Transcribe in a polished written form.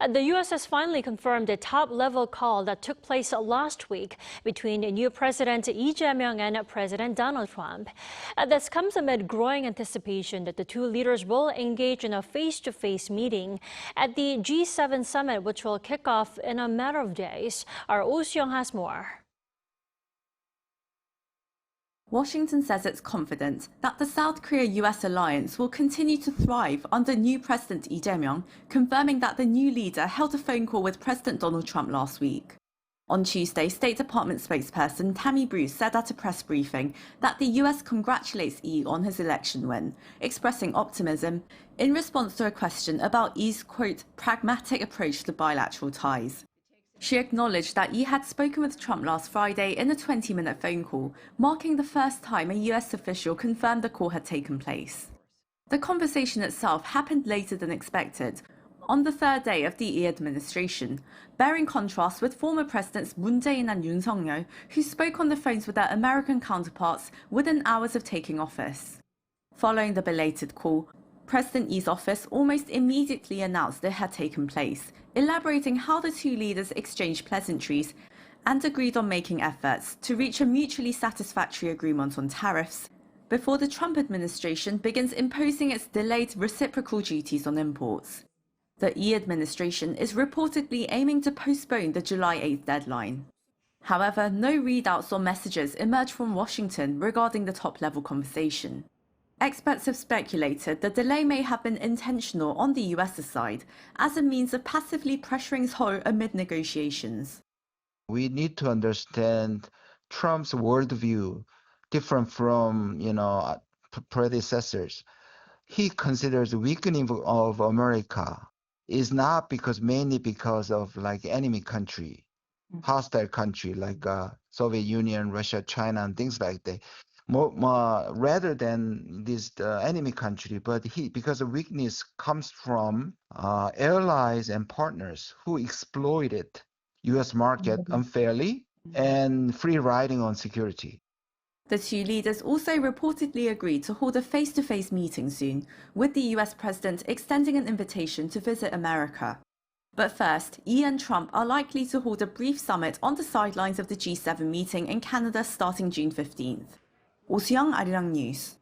The U.S. has finally confirmed a top-level call that took place last week between new President Lee Jae-myung and President Donald Trump. This comes amid growing anticipation that the two leaders will engage in a face-to-face meeting at the G7 summit, which will kick off in a matter of days. Our Soo-young has more. Washington says it's confident that the South Korea-U.S. alliance will continue to thrive under new President Lee Jae-myung, confirming that the new leader held a phone call with President Donald Trump last week. On Tuesday, State Department spokesperson Tammy Bruce said at a press briefing that the U.S. congratulates Lee on his election win, expressing optimism in response to a question about Lee's, quote, pragmatic approach to bilateral ties. She acknowledged that Lee had spoken with Trump last Friday in a 20-minute phone call, marking the first time a U.S. official confirmed the call had taken place. The conversation itself happened later than expected, on the third day of the Lee administration, bearing contrast with former Presidents Moon Jae-in and Yoon Suk-yeol, who spoke on the phones with their American counterparts within hours of taking office. Following the belated call, President Lee's office almost immediately announced it had taken place, elaborating how the two leaders exchanged pleasantries and agreed on making efforts to reach a mutually satisfactory agreement on tariffs before the Trump administration begins imposing its delayed reciprocal duties on imports. The Lee administration is reportedly aiming to postpone the July 8th deadline. However, no readouts or messages emerged from Washington regarding the top-level conversation. Experts have speculated the delay may have been intentional on the U.S.'s side as a means of passively pressuring Seoul amid negotiations. We need to understand Trump's worldview different from, predecessors. He considers weakening of America is not mainly because of enemy country, hostile country like Soviet Union, Russia, China, and things like that. Rather than this enemy country, but because the weakness comes from allies and partners who exploited U.S. market unfairly and free riding on security. The two leaders also reportedly agreed to hold a face-to-face meeting soon, with the U.S. president extending an invitation to visit America. But first, Lee and Trump are likely to hold a brief summit on the sidelines of the G7 meeting in Canada starting June 15th. Soo-young, Arirang News.